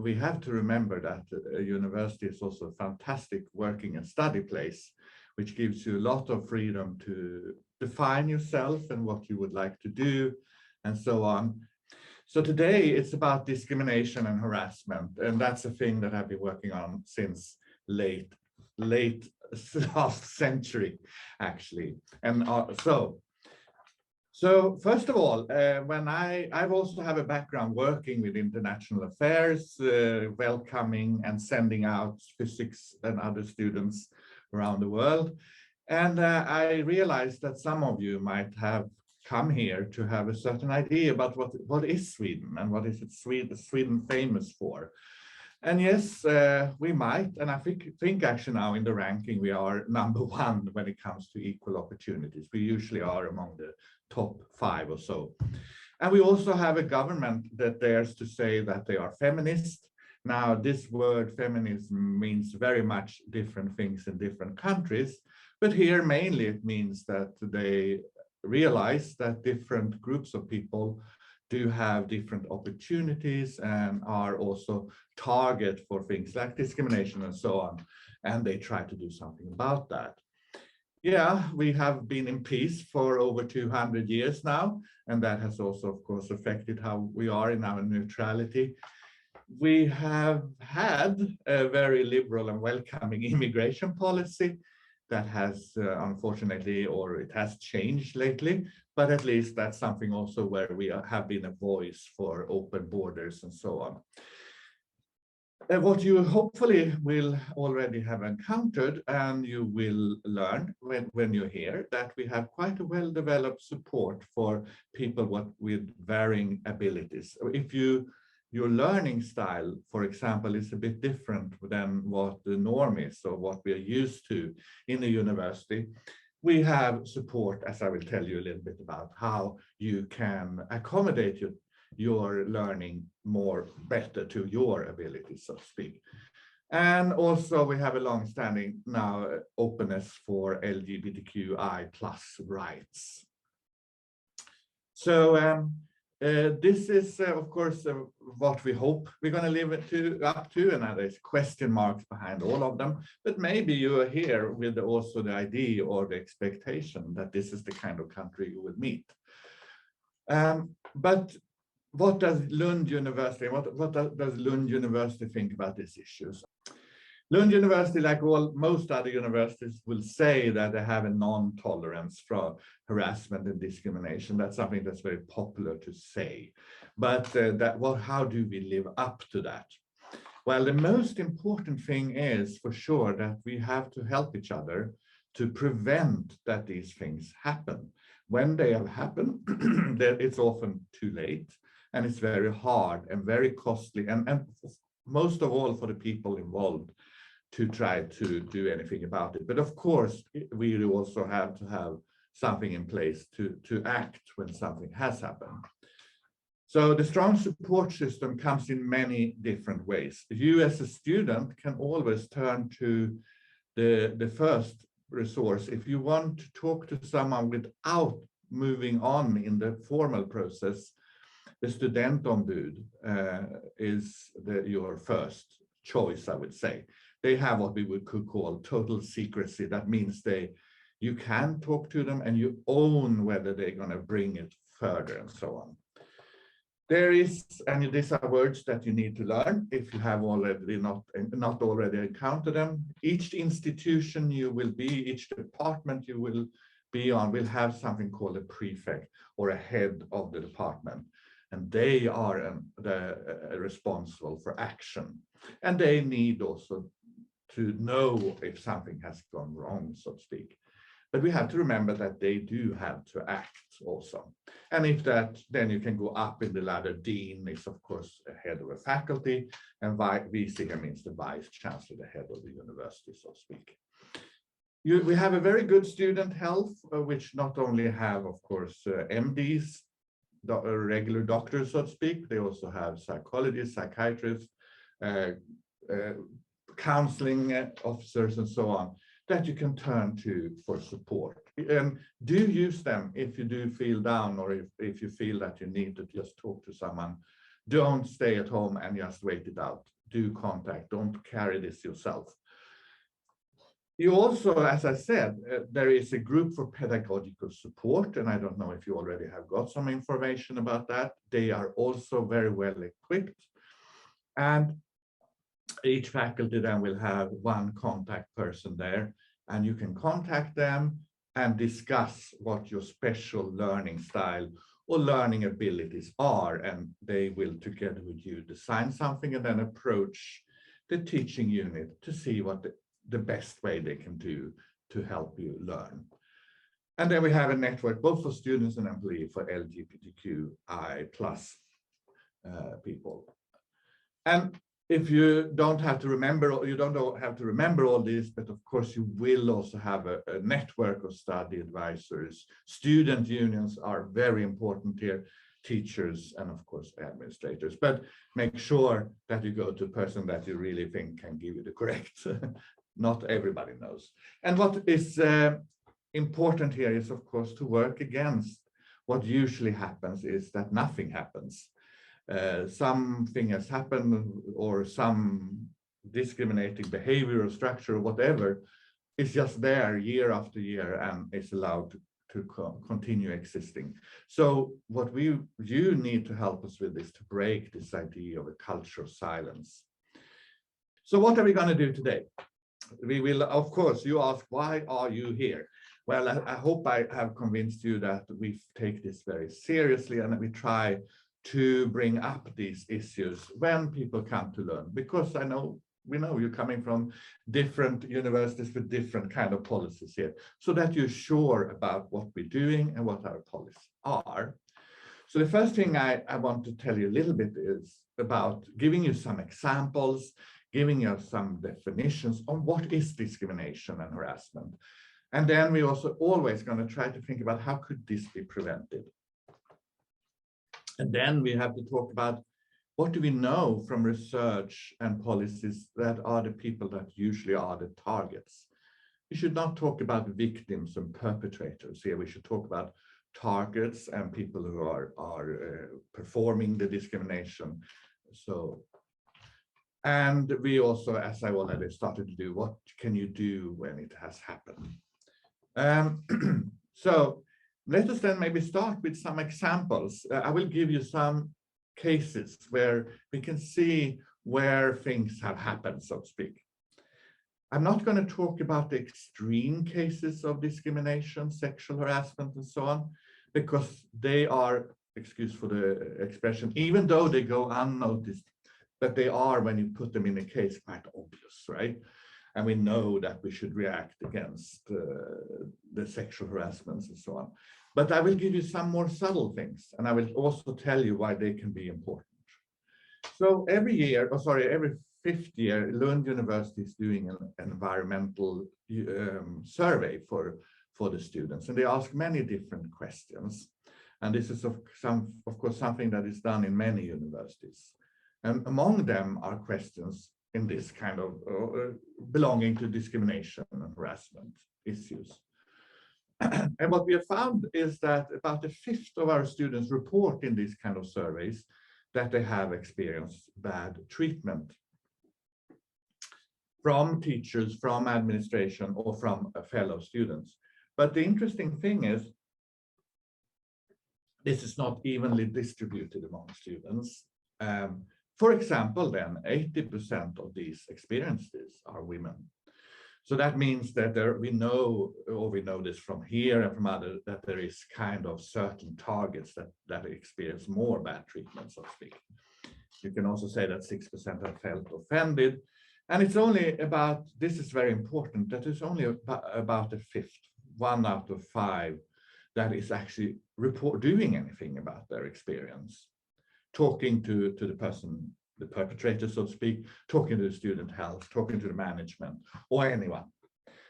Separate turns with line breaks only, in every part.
we have to remember that a university is also a fantastic working and study place, which gives you a lot of freedom to define yourself and what you would like to do, and so on. So today it's about discrimination and harassment, and that's a thing that I've been working on since late last century, actually. And so first of all, when I've also have a background working with international affairs, welcoming and sending out physics and other students around the world. And I realized that some of you might have come here to have a certain idea about what is Sweden and what is it Sweden famous for. And yes, we might, and I think actually now in the ranking we are #1 when it comes to equal opportunities. We usually are among the top 5 or so. And we also have a government that dares to say that they are feminist. Now, this word feminism means very much different things in different countries, but here mainly it means that they realize that different groups of people do have different opportunities and are also target for things like discrimination and so on, and they try to do something about that. Yeah, we have been in peace for over 200 years now, and that has also, of course, affected how we are in our neutrality. We have had a very liberal and welcoming immigration policy that has unfortunately, or it has changed lately, but at least that's something also where we have been a voice for open borders and so on. What you hopefully will already have encountered, and you will learn when you're here, that we have quite a well-developed support for people with varying abilities. If your learning style, for example, is a bit different than what the norm is or what we are used to in a university, we have support, as I will tell you a little bit about how you can accommodate your learning better to your abilities, so to speak. And also we have a long-standing now openness for LGBTQI+ rights. So this is, of course, what we hope we're going to live up to, and there's question marks behind all of them. But maybe you are here with also the idea or the expectation that this is the kind of country you will meet. But what does Lund University, what does Lund University think about these issues? Lund University, like most other universities, will say that they have a non-tolerance for harassment and discrimination. That's something that's very popular to say. But how do we live up to that? Well, the most important thing is for sure that we have to help each other to prevent that these things happen. When they have happened, it's often too late, and it's very hard and very costly, and most of all for the people involved to try to do anything about it. But of course, we also have to have something in place to act when something has happened. So the strong support system comes in many different ways. You as a student can always turn to the first resource. If you want to talk to someone without moving on in the formal process, the studentombud is your first choice, I would say. They have what we could call total secrecy. That means you can talk to them and you own whether they're going to bring it further and so on. And these are words that you need to learn if you have already not already encountered them. Each institution you will be, each department you will be on will have something called a prefect or a head of the department. And they are responsible for action. And they need also to know if something has gone wrong, so to speak. But we have to remember that they do have to act also. And if that, then you can go up in the ladder. Dean is, of course, a head of a faculty, and VC here means the vice chancellor, the head of the university, so to speak. We have a very good student health, which not only have, of course, MDs, regular doctors, so to speak. They also have psychologists, psychiatrists, counseling officers, and so on, that you can turn to for support. Do use them if you do feel down, or if you feel that you need to just talk to someone Don't stay at home and just wait it out. Do contact, don't carry this yourself. You also, as I said, there is a group for pedagogical support, and I don't know if you already have got some information about that. They are also very well equipped, and each faculty then will have one contact person there, and you can contact them and discuss what your special learning style or learning abilities are, and they will together with you design something and then approach the teaching unit to see what the best way they can do to help you learn. And then we have a network both for students and employees for LGBTQI plus people. And if you don't have to remember, or you don't have to remember all this, but of course you will also have a network of study advisors. Student unions are very important here, teachers, and of course administrators. But make sure that you go to a person that you really think can give you the correct. Not everybody knows. And what is important here is, of course, to work against what usually happens is that nothing happens. Something has happened, or some discriminating behavior or structure or whatever is just there year after year and is allowed to continue existing. So what you need to help us with is to break this idea of a culture of silence. So what are we going to do today? We will, of course, you ask, why are you here? Well, I hope I have convinced you that we take this very seriously and that we try to bring up these issues when people come to learn, because we know you're coming from different universities with different kind of policies here, so that you're sure about what we're doing and what our policies are. So the first thing I want to tell you a little bit is about giving you some examples, giving you some definitions on what is discrimination and harassment. And then we're also always going to try to think about how could this be prevented. And then we have to talk about what do we know from research and policies that are the people that usually are the targets. We should not talk about victims and perpetrators here. We should talk about targets and people who are performing the discrimination. So, and we also, as I already started to do, what can you do when it has happened? So let us then maybe start with some examples. I will give you some cases where we can see where things have happened, so to speak. I'm not going to talk about the extreme cases of discrimination, sexual harassment, and so on, because they are, excuse for the expression, even though they go unnoticed, but they are, when you put them in a case, quite obvious, right? And we know that we should react against the sexual harassments and so on. But I will give you some more subtle things, and I will also tell you why they can be important. So every year, every fifth year, Lund University is doing an environmental survey for the students, and they ask many different questions. And this is of course something that is done in many universities. And among them are questions in this kind of belonging to discrimination and harassment issues. And what we have found is that about a fifth of our students report in these kind of surveys that they have experienced bad treatment from teachers, from administration, or from fellow students. But the interesting thing is, this is not evenly distributed among students. For example, then 80% of these experiences are women. So that means that we know this from here and from others, that there is kind of certain targets that experience more bad treatment, so to speak. You can also say that 6% have felt offended. And it's only about, this is very important, that it's only about a fifth, 1 out of 5, that is actually doing anything about their experience. Talking to the person, the perpetrator, so to speak, talking to the student health, talking to the management, or anyone.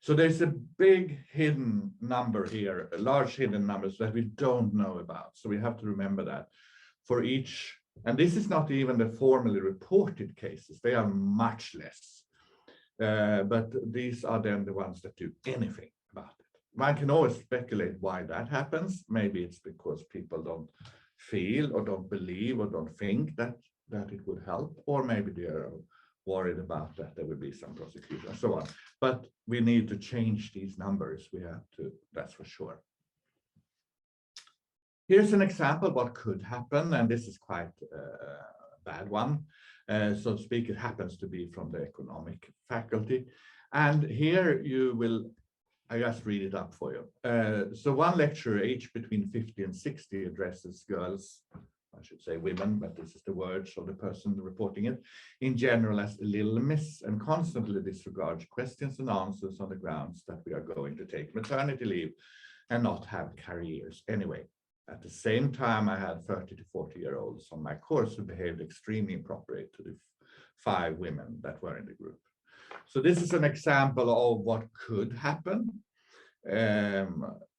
So there's a big hidden number here, a large hidden numbers that we don't know about. So we have to remember that for each, and this is not even the formally reported cases, they are much less. But these are then the ones that do anything about it. One can always speculate why that happens. Maybe it's because people don't feel or don't believe or don't think that it would help, or maybe they are worried about that there will be some prosecution and so on. But we need to change these numbers. We have to, that's for sure. Here's an example of what could happen, and this is quite a bad one. So to speak, it happens to be from the economic faculty. And here you will, I just read it up for you. So one lecturer, aged between 50 and 60, addresses girls, I should say women, but this is the words of the person reporting it, in general as little miss, and constantly disregards questions and answers on the grounds that we are going to take maternity leave and not have careers anyway. At the same time, I had 30 to 40-year-olds on my course who behaved extremely improperly to the 5 women that were in the group. So this is an example of what could happen.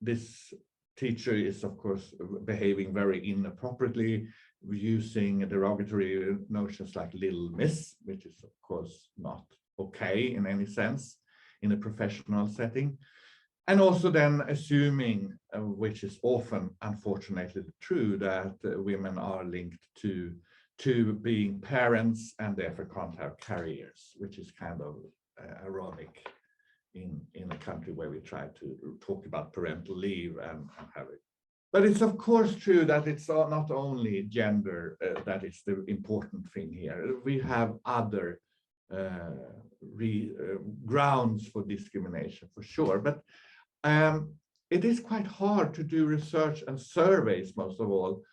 This teacher is, of course, behaving very inappropriately, using derogatory notions like little miss, which is, of course, not okay in any sense in a professional setting. And also then assuming, which is often unfortunately true, that women are linked to being parents and therefore can't have careers, which is kind of ironic in a country where we try to talk about parental leave and have it. But it's of course true that it's not only gender that is the important thing here. We have other grounds for discrimination for sure, but it is quite hard to do research and surveys, most of all,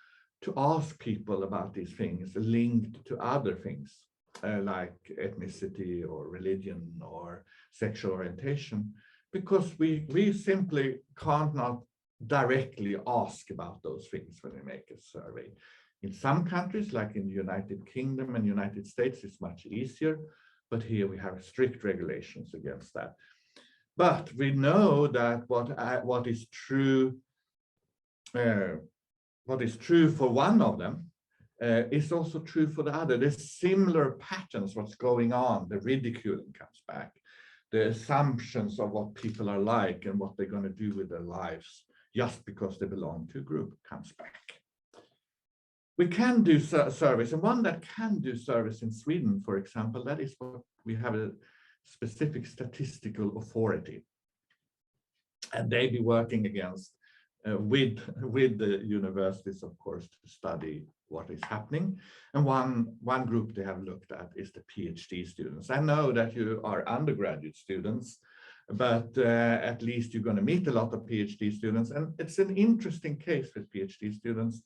to ask people about these things linked to other things like ethnicity or religion or sexual orientation, because we simply can't not directly ask about those things when we make a survey. In some countries, like in the United Kingdom and United States, it's much easier, but here we have strict regulations against that. But we know that what is true for one of them is also true for the other. There's similar patterns, what's going on. The ridiculing comes back. The assumptions of what people are like and what they're going to do with their lives just because they belong to a group comes back. We can do surveys, and one that can do surveys in Sweden, for example, that is what we have a specific statistical authority, and they be working against with the universities, of course, to study what is happening. And one group they have looked at is the PhD students. I know that you are undergraduate students, but at least you're going to meet a lot of PhD students, and it's an interesting case with PhD students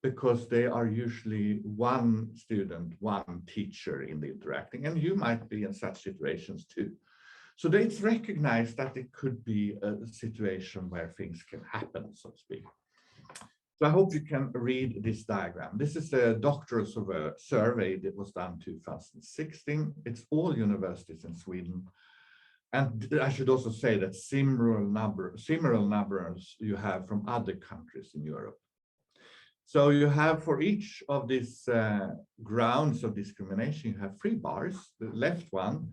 because they are usually one student, one teacher in the interacting, and you might be in such situations too. So it's recognized that it could be a situation where things can happen, so to speak. So I hope you can read this diagram. This is a doctoral survey that was done in 2016. It's all universities in Sweden. And I should also say that similar numbers you have from other countries in Europe. So you have for each of these grounds of discrimination, you have 3 bars. The left one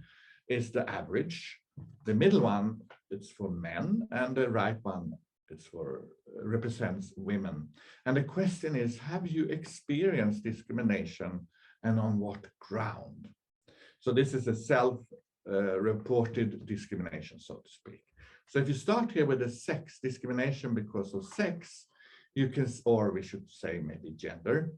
is the average. The middle one, it's for men, and the right one, it's for represents women. And the question is, have you experienced discrimination and on what ground? So this is a self-reported discrimination, so to speak. So if you start here with the sex discrimination because of sex, you can, or we should say maybe gender,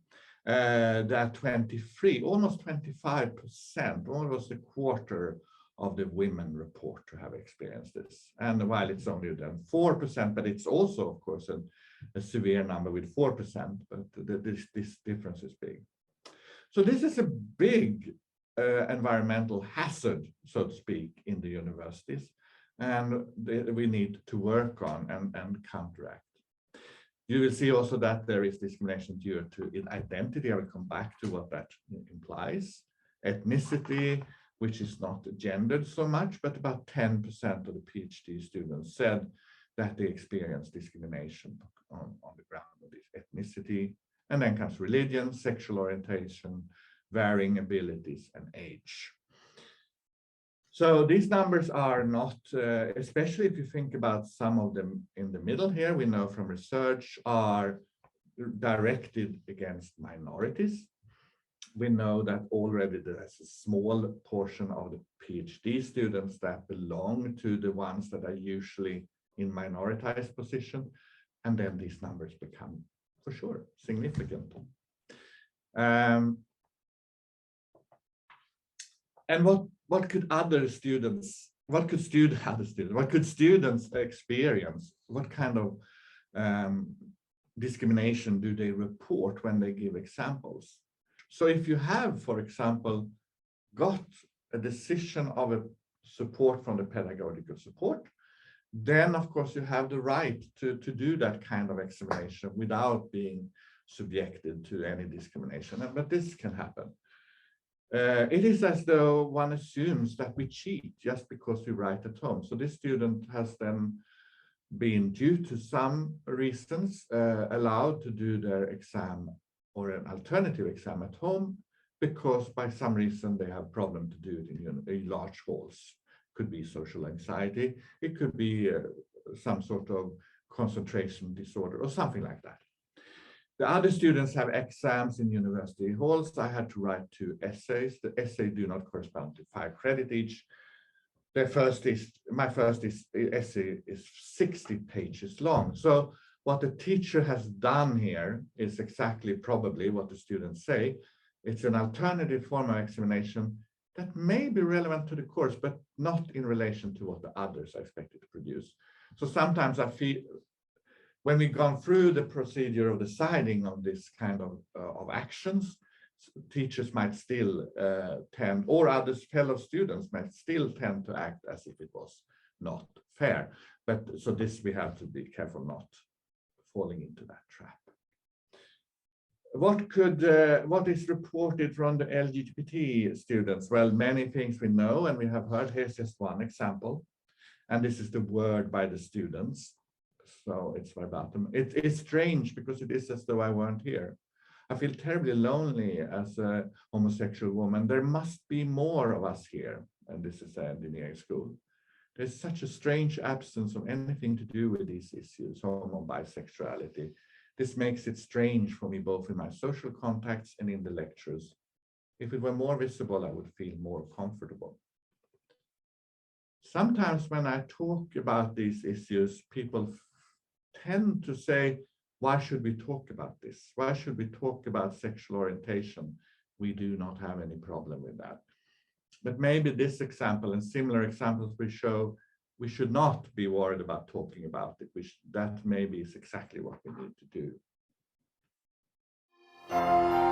that 23, almost 25%, almost a quarter of the women report to have experienced this. And while it's only then 4%, but it's also, of course, a severe number with 4%, but this difference is big. So this is a big environmental hazard, so to speak, in the universities, and we need to work on and counteract. You will see also that there is discrimination due to identity. I will come back to what that implies. Ethnicity, which is not gendered so much, but about 10% of the PhD students said that they experienced discrimination on the ground of this ethnicity. And then comes religion, sexual orientation, varying abilities, and age. So these numbers are not, especially if you think about some of them in the middle here, we know from research are directed against minorities. We know that already there's a small portion of the PhD students that belong to the ones that are usually in minoritized position. And then these numbers become, for sure, significant. And what could students experience? What kind of discrimination do they report when they give examples? So if you have, for example, got a decision of a support from the pedagogical support, then of course you have the right to do that kind of examination without being subjected to any discrimination. But this can happen. It is as though one assumes that we cheat just because we write at home. So this student has then been, due to some reasons, allowed to do their exam or an alternative exam at home, because by some reason they have problem to do it in large halls. Could be social anxiety, it could be some sort of concentration disorder or something like that. The other students have exams in university halls. I had to write 2 essays. The essays do not correspond to 5 credits each. My first essay is 60 pages long. So what the teacher has done here is exactly probably what the students say. It's an alternative form of examination that may be relevant to the course, but not in relation to what the others are expected to produce. So sometimes I feel, when we've gone through the procedure of deciding on this kind of actions, teachers might still tend, or other fellow students might still tend to act as if it was not fair. But so this we have to be careful not falling into that trap. What is reported from the LGBT students? Well, many things we know and we have heard. Here's just one example. And this is the word by the students. So it's verbatim. It's strange because it is as though I weren't here. I feel terribly lonely as a homosexual woman. There must be more of us here. And this is an engineering school. There's such a strange absence of anything to do with these issues, homo, bisexuality. This makes it strange for me, both in my social contacts and in the lectures. If it were more visible, I would feel more comfortable. Sometimes when I talk about these issues, people tend to say, why should we talk about this? Why should we talk about sexual orientation? We do not have any problem with that. But maybe this example and similar examples we show we should not be worried about talking about it. That maybe is exactly what we need to do.